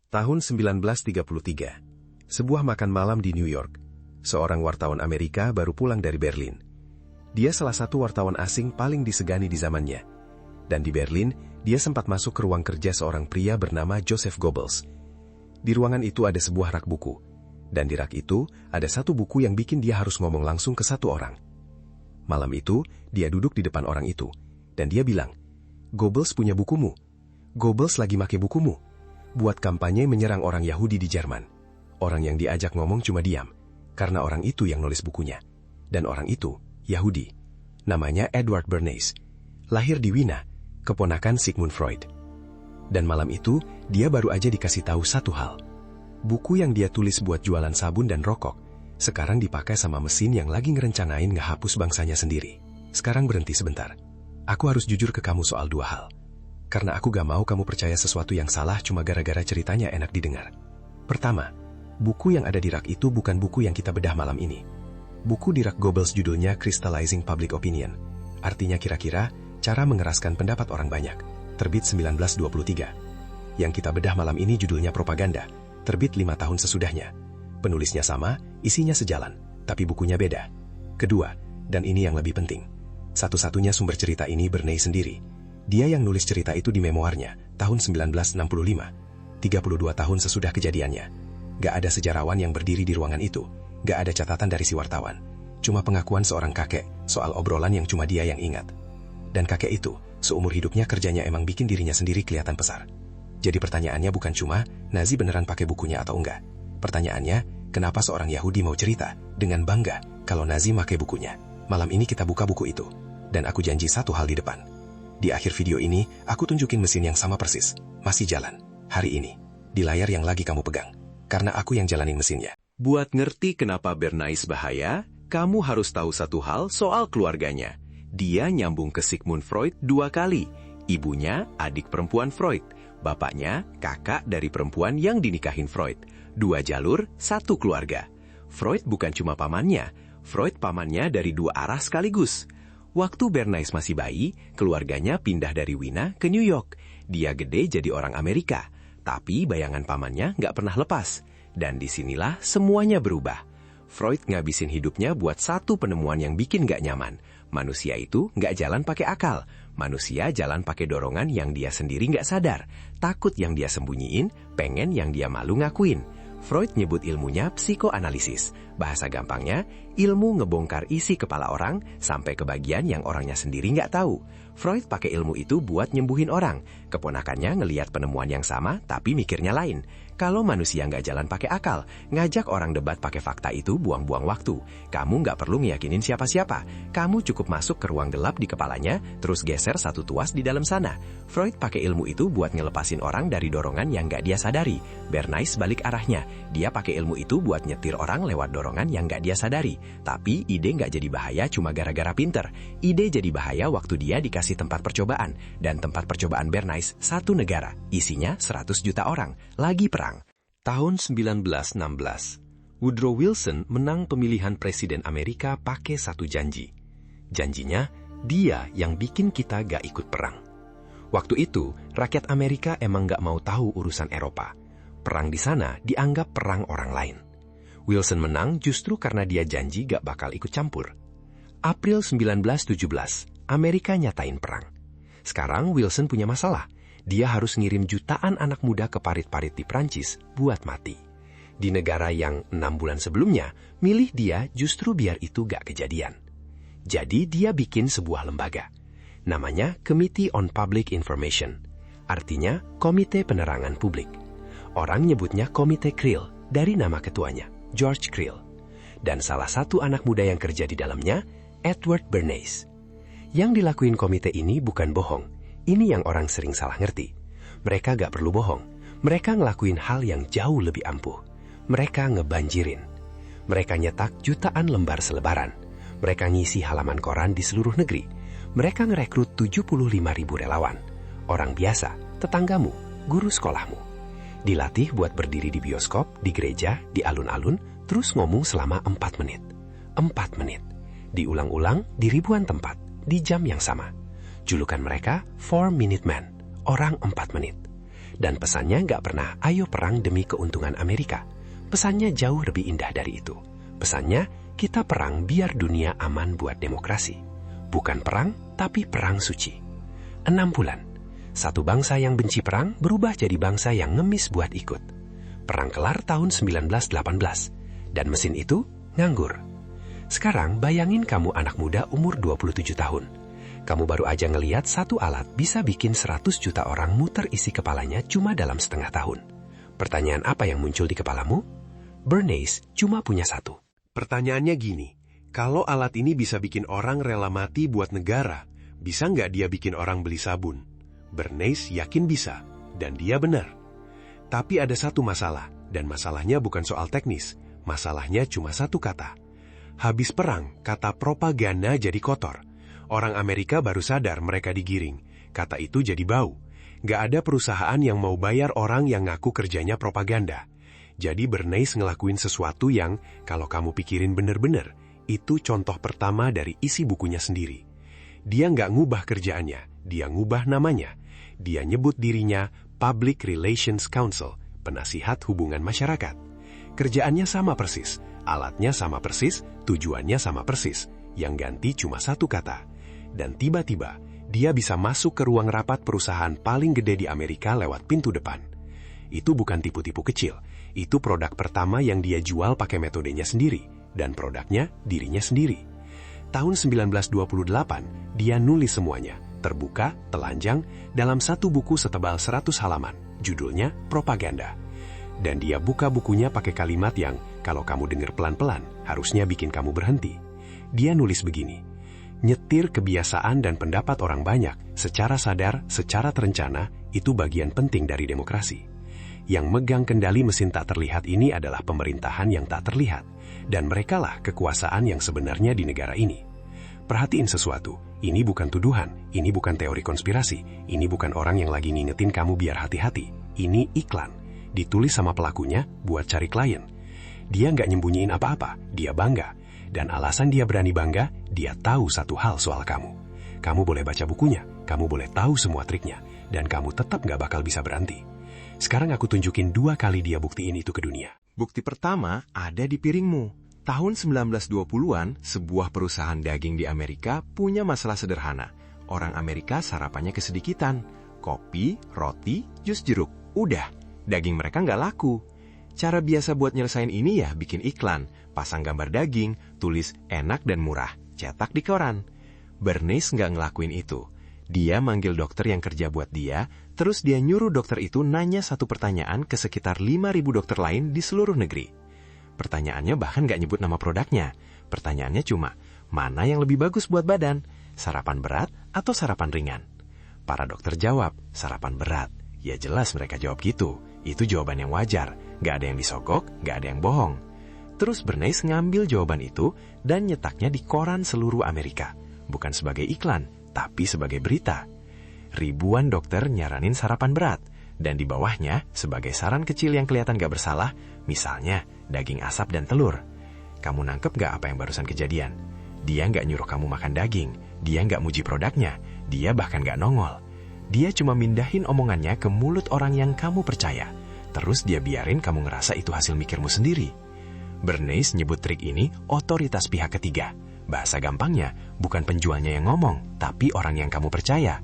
Tahun 1933, sebuah makan malam di New York. Seorang wartawan Amerika baru pulang dari Berlin. Dia salah satu wartawan asing paling disegani di zamannya. Dan di Berlin, dia sempat masuk ke ruang kerja seorang pria bernama Joseph Goebbels. Di ruangan itu ada sebuah rak buku. Dan di rak itu, ada satu buku yang bikin dia harus ngomong langsung ke satu orang. Malam itu, dia duduk di depan orang itu. Dan dia bilang, "Goebbels punya bukumu. Goebbels lagi make bukumu. Buat kampanye menyerang orang Yahudi di Jerman." Orang yang diajak ngomong cuma diam, karena orang itu yang nulis bukunya. Dan orang itu, Yahudi. Namanya Edward Bernays. Lahir di Wina, keponakan Sigmund Freud. Dan malam itu, dia baru aja dikasih tahu satu hal. Buku yang dia tulis buat jualan sabun dan rokok, sekarang dipakai sama mesin yang lagi ngerencanain ngehapus bangsanya sendiri. Sekarang berhenti sebentar. Aku harus jujur ke kamu soal dua hal. Karena aku gak mau kamu percaya sesuatu yang salah cuma gara-gara ceritanya enak didengar. Pertama, buku yang ada di rak itu bukan buku yang kita bedah malam ini. Buku di rak Goebbels judulnya Crystallizing Public Opinion. Artinya kira-kira, cara mengeraskan pendapat orang banyak. Terbit 1923. Yang kita bedah malam ini judulnya Propaganda. Terbit 5 tahun sesudahnya. Penulisnya sama, isinya sejalan, tapi bukunya beda. Kedua, dan ini yang lebih penting. Satu-satunya sumber cerita ini Bernays sendiri. Dia yang nulis cerita itu di memoarnya, tahun 1965, 32 tahun sesudah kejadiannya. Gak ada sejarawan yang berdiri di ruangan itu, gak ada catatan dari si wartawan. Cuma pengakuan seorang kakek, soal obrolan yang cuma dia yang ingat. Dan kakek itu, seumur hidupnya kerjanya emang bikin dirinya sendiri kelihatan besar. Jadi pertanyaannya bukan cuma, Nazi beneran pakai bukunya atau enggak. Pertanyaannya, kenapa seorang Yahudi mau cerita, dengan bangga, kalau Nazi pakai bukunya. Malam ini kita buka buku itu, dan aku janji satu hal di depan. Di akhir video ini, aku tunjukin mesin yang sama persis. Masih jalan. Hari ini. Di layar yang lagi kamu pegang. Karena aku yang jalanin mesinnya. Buat ngerti kenapa Bernays bahaya, kamu harus tahu satu hal soal keluarganya. Dia nyambung ke Sigmund Freud 2 kali. Ibunya, adik perempuan Freud. Bapaknya, kakak dari perempuan yang dinikahin Freud. 2 jalur, 1 keluarga. Freud bukan cuma pamannya. Freud pamannya dari 2 arah sekaligus. Waktu Bernays masih bayi, keluarganya pindah dari Wina ke New York. Dia gede jadi orang Amerika, tapi bayangan pamannya nggak pernah lepas. Dan disinilah semuanya berubah. Freud ngabisin hidupnya buat satu penemuan yang bikin nggak nyaman. Manusia itu nggak jalan pakai akal. Manusia jalan pakai dorongan yang dia sendiri nggak sadar. Takut yang dia sembunyiin, pengen yang dia malu ngakuin. Freud nyebut ilmunya psikoanalisis. Bahasa gampangnya, ilmu ngebongkar isi kepala orang sampai ke bagian yang orangnya sendiri nggak tahu. Freud pakai ilmu itu buat nyembuhin orang. Keponakannya ngelihat penemuan yang sama tapi mikirnya lain. Kalau manusia nggak jalan pakai akal, ngajak orang debat pakai fakta itu buang-buang waktu. Kamu nggak perlu ngeyakinin siapa-siapa. Kamu cukup masuk ke ruang gelap di kepalanya, terus geser satu tuas di dalam sana. Freud pakai ilmu itu buat ngelepasin orang dari dorongan yang nggak dia sadari. Bernays balik arahnya. Dia pakai ilmu itu buat nyetir orang lewat dorongan yang nggak dia sadari. Tapi ide nggak jadi bahaya cuma gara-gara pinter. Ide jadi bahaya waktu dia dikasih tempat percobaan. Dan tempat percobaan Bernays satu negara. Isinya 100 juta orang. Lagi perang. Tahun 1916, Woodrow Wilson menang pemilihan presiden Amerika pakai satu janji. Janjinya, dia yang bikin kita gak ikut perang. Waktu itu, rakyat Amerika emang gak mau tahu urusan Eropa. Perang di sana dianggap perang orang lain. Wilson menang justru karena dia janji gak bakal ikut campur. April 1917, Amerika nyatain perang. Sekarang Wilson punya masalah. Dia harus ngirim jutaan anak muda ke parit-parit di Prancis buat mati. Di negara yang 6 bulan sebelumnya, milih dia justru biar itu gak kejadian. Jadi dia bikin sebuah lembaga. Namanya Committee on Public Information. Artinya Komite Penerangan Publik. Orang nyebutnya Komite Creel dari nama ketuanya, George Creel. Dan salah satu anak muda yang kerja di dalamnya, Edward Bernays. Yang dilakuin komite ini bukan bohong. Ini yang orang sering salah ngerti. Mereka gak perlu bohong. Mereka ngelakuin hal yang jauh lebih ampuh. Mereka ngebanjirin. Mereka nyetak jutaan lembar selebaran. Mereka ngisi halaman koran di seluruh negeri. Mereka ngerekrut 75.000 relawan. Orang biasa, tetanggamu, guru sekolahmu. Dilatih buat berdiri di bioskop, di gereja, di alun-alun, terus ngomong selama 4 menit. 4 menit. Diulang-ulang di ribuan tempat, di jam yang sama. Julukan mereka 4 Minute Man, orang 4 menit. Dan pesannya nggak pernah ayo perang demi keuntungan Amerika. Pesannya jauh lebih indah dari itu. Pesannya, kita perang biar dunia aman buat demokrasi. Bukan perang, tapi perang suci. 6 bulan. Satu bangsa yang benci perang berubah jadi bangsa yang ngemis buat ikut. Perang kelar tahun 1918. Dan mesin itu nganggur. Sekarang bayangin kamu anak muda umur 27 tahun. Kamu baru aja ngeliat satu alat bisa bikin 100 juta orang muter isi kepalanya cuma dalam setengah tahun. Pertanyaan apa yang muncul di kepalamu? Bernays cuma punya satu. Pertanyaannya gini, kalau alat ini bisa bikin orang rela mati buat negara, bisa nggak dia bikin orang beli sabun? Bernays yakin bisa, dan dia benar. Tapi ada satu masalah, dan masalahnya bukan soal teknis, masalahnya cuma satu kata. Habis perang, kata propaganda jadi kotor. Orang Amerika baru sadar mereka digiring. Kata itu jadi bau. Gak ada perusahaan yang mau bayar orang yang ngaku kerjanya propaganda. Jadi Bernays ngelakuin sesuatu yang, kalau kamu pikirin bener-bener, itu contoh pertama dari isi bukunya sendiri. Dia gak ngubah kerjaannya, dia ngubah namanya. Dia nyebut dirinya Public Relations Council, penasihat hubungan masyarakat. Kerjaannya sama persis, alatnya sama persis, tujuannya sama persis. Yang ganti cuma satu kata. Dan tiba-tiba, dia bisa masuk ke ruang rapat perusahaan paling gede di Amerika lewat pintu depan. Itu bukan tipu-tipu kecil. Itu produk pertama yang dia jual pakai metodenya sendiri. Dan produknya dirinya sendiri. Tahun 1928, dia nulis semuanya. Terbuka, telanjang, dalam satu buku setebal 100 halaman. Judulnya Propaganda. Dan dia buka bukunya pakai kalimat yang, kalau kamu dengar pelan-pelan, harusnya bikin kamu berhenti. Dia nulis begini. Nyetir kebiasaan dan pendapat orang banyak, secara sadar, secara terencana, itu bagian penting dari demokrasi. Yang megang kendali mesin tak terlihat ini adalah pemerintahan yang tak terlihat, dan merekalah kekuasaan yang sebenarnya di negara ini. Perhatiin sesuatu, ini bukan tuduhan, ini bukan teori konspirasi, ini bukan orang yang lagi ngingetin kamu biar hati-hati, ini iklan, ditulis sama pelakunya buat cari klien. Dia nggak nyembunyiin apa-apa, dia bangga. Dan alasan dia berani bangga, dia tahu satu hal soal kamu. Kamu boleh baca bukunya, kamu boleh tahu semua triknya, dan kamu tetap gak bakal bisa berhenti. Sekarang aku tunjukin 2 kali dia buktiin itu ke dunia. Bukti pertama ada di piringmu. Tahun 1920-an, sebuah perusahaan daging di Amerika punya masalah sederhana. Orang Amerika sarapannya kesedikitan. Kopi, roti, jus jeruk. Udah, daging mereka nggak laku. Cara biasa buat nyelesain ini ya bikin iklan, pasang gambar daging, tulis enak dan murah, cetak di koran. Bernays nggak ngelakuin itu. Dia manggil dokter yang kerja buat dia, terus dia nyuruh dokter itu nanya satu pertanyaan ke sekitar 5.000 dokter lain di seluruh negeri. Pertanyaannya bahkan nggak nyebut nama produknya. Pertanyaannya cuma, mana yang lebih bagus buat badan? Sarapan berat atau sarapan ringan? Para dokter jawab, sarapan berat. Ya jelas mereka jawab gitu. Itu jawaban yang wajar. Nggak ada yang disogok, nggak ada yang bohong. Terus Bernays ngambil jawaban itu dan nyetaknya di koran seluruh Amerika. Bukan sebagai iklan, tapi sebagai berita. Ribuan dokter nyaranin sarapan berat. Dan di bawahnya, sebagai saran kecil yang kelihatan gak bersalah, misalnya daging asap dan telur. Kamu nangkep gak apa yang barusan kejadian? Dia gak nyuruh kamu makan daging. Dia gak muji produknya. Dia bahkan gak nongol. Dia cuma mindahin omongannya ke mulut orang yang kamu percaya. Terus dia biarin kamu ngerasa itu hasil mikirmu sendiri. Bernays nyebut trik ini otoritas pihak ketiga. Bahasa gampangnya, bukan penjualnya yang ngomong, tapi orang yang kamu percaya.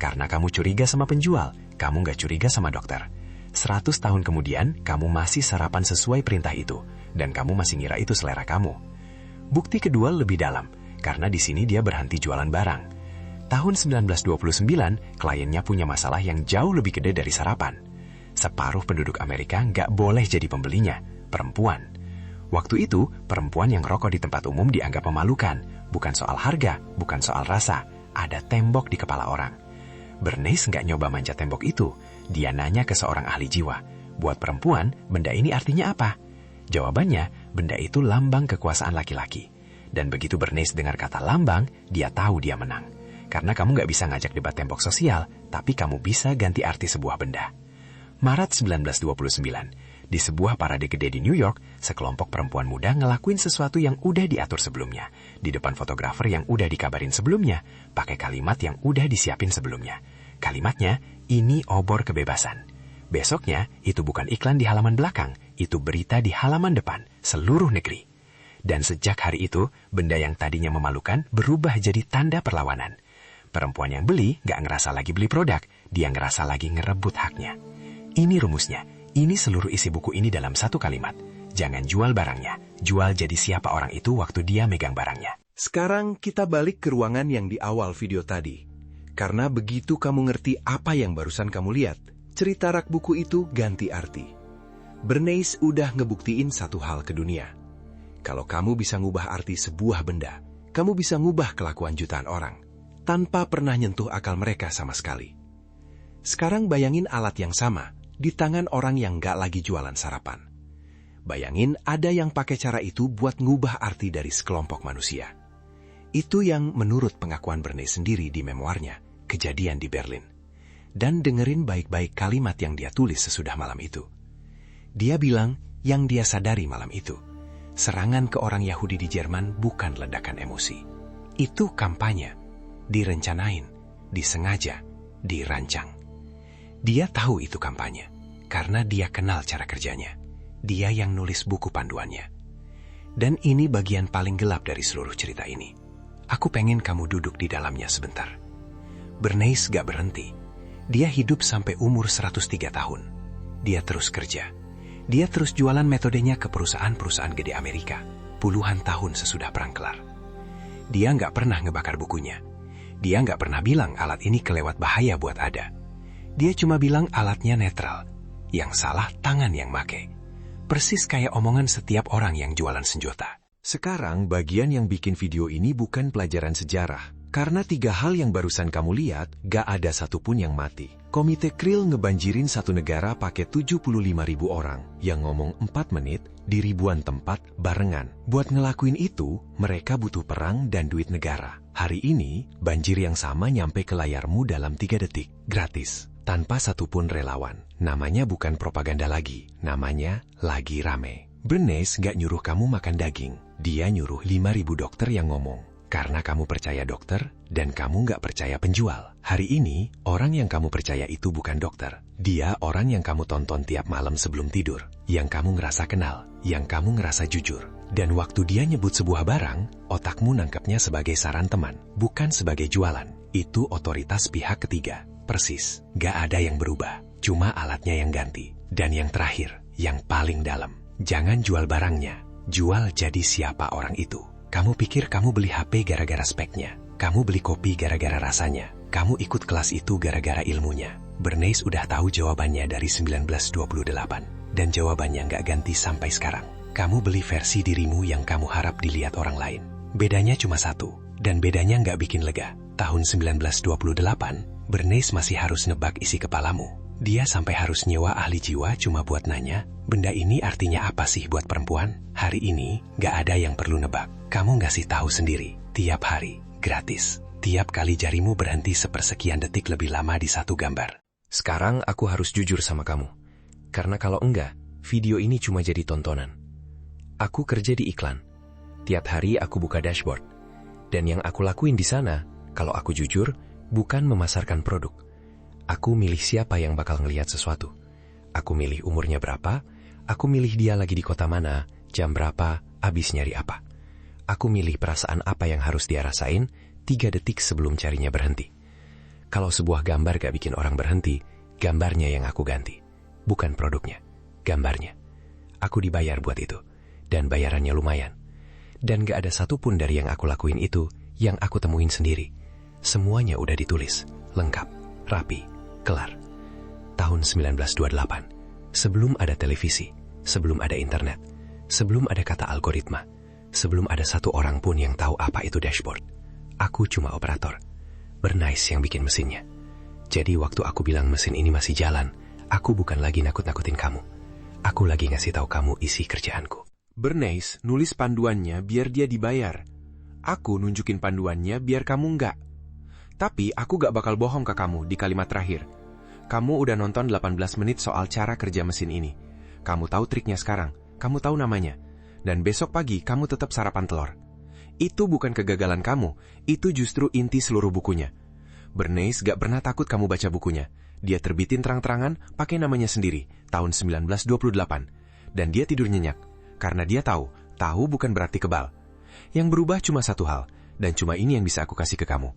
Karena kamu curiga sama penjual, kamu gak curiga sama dokter. 100 tahun kemudian, kamu masih sarapan sesuai perintah itu. Dan kamu masih ngira itu selera kamu. Bukti kedua lebih dalam, karena di sini dia berhenti jualan barang. Tahun 1929, kliennya punya masalah yang jauh lebih gede dari sarapan. Separuh penduduk Amerika gak boleh jadi pembelinya, perempuan. Waktu itu, perempuan yang rokok di tempat umum dianggap memalukan. Bukan soal harga, bukan soal rasa. Ada tembok di kepala orang. Bernays nggak nyoba manjat tembok itu. Dia nanya ke seorang ahli jiwa. Buat perempuan, benda ini artinya apa? Jawabannya, benda itu lambang kekuasaan laki-laki. Dan begitu Bernays dengar kata lambang, dia tahu dia menang. Karena kamu nggak bisa ngajak debat tembok sosial, tapi kamu bisa ganti arti sebuah benda. Maret 1929. Di sebuah parade gede di New York, sekelompok perempuan muda ngelakuin sesuatu yang udah diatur sebelumnya. Di depan fotografer yang udah dikabarin sebelumnya, pakai kalimat yang udah disiapin sebelumnya. Kalimatnya, ini obor kebebasan. Besoknya, itu bukan iklan di halaman belakang, itu berita di halaman depan, seluruh negeri. Dan sejak hari itu, benda yang tadinya memalukan berubah jadi tanda perlawanan. Perempuan yang beli gak ngerasa lagi beli produk, dia ngerasa lagi ngerebut haknya. Ini rumusnya, ini seluruh isi buku ini dalam satu kalimat. Jangan jual barangnya, jual jadi siapa orang itu waktu dia megang barangnya. Sekarang kita balik ke ruangan yang di awal video tadi. Karena begitu kamu ngerti apa yang barusan kamu lihat, cerita rak buku itu ganti arti. Bernays udah ngebuktiin satu hal ke dunia. Kalau kamu bisa ngubah arti sebuah benda, kamu bisa ngubah kelakuan jutaan orang, tanpa pernah nyentuh akal mereka sama sekali. Sekarang bayangin alat yang sama di tangan orang yang gak lagi jualan sarapan. Bayangin ada yang pakai cara itu buat ngubah arti dari sekelompok manusia. Itu yang menurut pengakuan Bernays sendiri di memoarnya, Kejadian di Berlin. Dan dengerin baik-baik kalimat yang dia tulis sesudah malam itu. Dia bilang yang dia sadari malam itu, serangan ke orang Yahudi di Jerman bukan ledakan emosi. Itu kampanye, direncanain, disengaja, dirancang. Dia tahu itu kampanye, karena dia kenal cara kerjanya. Dia yang nulis buku panduannya. Dan ini bagian paling gelap dari seluruh cerita ini. Aku pengen kamu duduk di dalamnya sebentar. Bernays gak berhenti. Dia hidup sampai umur 103 tahun. Dia terus kerja. Dia terus jualan metodenya ke perusahaan-perusahaan gede Amerika. Puluhan tahun sesudah perang kelar. Dia gak pernah ngebakar bukunya. Dia gak pernah bilang alat ini kelewat bahaya buat Ada. Dia cuma bilang alatnya netral. Yang salah tangan yang make. Persis kayak omongan setiap orang yang jualan senjata. Sekarang bagian yang bikin video ini bukan pelajaran sejarah. Karena 3 hal yang barusan kamu lihat, gak ada satupun yang mati. Komite Krill ngebanjirin satu negara pakai 75.000 orang yang ngomong 4 menit di ribuan tempat barengan. Buat ngelakuin itu, mereka butuh perang dan duit negara. Hari ini, banjir yang sama nyampe ke layarmu dalam 3 detik. Gratis. Tanpa satupun relawan. Namanya bukan propaganda lagi. Namanya lagi rame. Bernays gak nyuruh kamu makan daging. Dia nyuruh 5.000 dokter yang ngomong. Karena kamu percaya dokter, dan kamu gak percaya penjual. Hari ini, orang yang kamu percaya itu bukan dokter. Dia orang yang kamu tonton tiap malam sebelum tidur. Yang kamu ngerasa kenal, yang kamu ngerasa jujur. Dan waktu dia nyebut sebuah barang, otakmu nangkepnya sebagai saran teman, bukan sebagai jualan. Itu otoritas pihak ketiga. Persis, gak ada yang berubah. Cuma alatnya yang ganti. Dan yang terakhir, yang paling dalam. Jangan jual barangnya, jual jadi siapa orang itu. Kamu pikir kamu beli HP gara-gara speknya. Kamu beli kopi gara-gara rasanya. Kamu ikut kelas itu gara-gara ilmunya. Bernays udah tahu jawabannya dari 1928. Dan jawabannya nggak ganti sampai sekarang. Kamu beli versi dirimu yang kamu harap dilihat orang lain. Bedanya cuma satu. Dan bedanya nggak bikin lega. Tahun 1928, Bernays masih harus nebak isi kepalamu. Dia sampai harus nyewa ahli jiwa cuma buat nanya, benda ini artinya apa sih buat perempuan? Hari ini, gak ada yang perlu nebak. Kamu ngasih tahu sendiri, tiap hari, gratis. Tiap kali jarimu berhenti sepersekian detik lebih lama di satu gambar. Sekarang aku harus jujur sama kamu. Karena kalau enggak, video ini cuma jadi tontonan. Aku kerja di iklan. Tiap hari aku buka dashboard. Dan yang aku lakuin di sana, kalau aku jujur, bukan memasarkan produk. Aku milih siapa yang bakal ngelihat sesuatu. Aku milih umurnya berapa, aku milih dia lagi di kota mana, jam berapa, abis nyari apa. Aku milih perasaan apa yang harus dia rasain 3 detik sebelum carinya berhenti. Kalau sebuah gambar gak bikin orang berhenti, gambarnya yang aku ganti. Bukan produknya, gambarnya. Aku dibayar buat itu, dan bayarannya lumayan. Dan gak ada satupun dari yang aku lakuin itu yang aku temuin sendiri. Semuanya udah ditulis, lengkap, rapi, kelar. Tahun 1928, sebelum ada televisi, sebelum ada internet, sebelum ada kata algoritma, sebelum ada satu orang pun yang tahu apa itu dashboard. Aku cuma operator. Bernays yang bikin mesinnya. Jadi waktu aku bilang mesin ini masih jalan, aku bukan lagi nakut-nakutin kamu. Aku lagi ngasih tahu kamu isi kerjaanku. Bernays nulis panduannya biar dia dibayar. Aku nunjukin panduannya biar kamu enggak. Tapi aku gak bakal bohong ke kamu di kalimat terakhir. Kamu udah nonton 18 menit soal cara kerja mesin ini. Kamu tahu triknya sekarang, kamu tahu namanya. Dan besok pagi kamu tetap sarapan telur. Itu bukan kegagalan kamu, itu justru inti seluruh bukunya. Bernays gak pernah takut kamu baca bukunya. Dia terbitin terang-terangan pakai namanya sendiri, tahun 1928. Dan dia tidur nyenyak, karena dia tahu bukan berarti kebal. Yang berubah cuma satu hal, dan cuma ini yang bisa aku kasih ke kamu.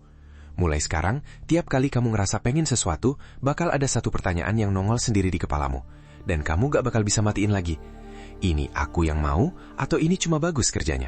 Mulai sekarang, tiap kali kamu ngerasa pengen sesuatu, bakal ada satu pertanyaan yang nongol sendiri di kepalamu. Dan kamu gak bakal bisa matiin lagi. Ini aku yang mau, atau ini cuma bagus kerjanya?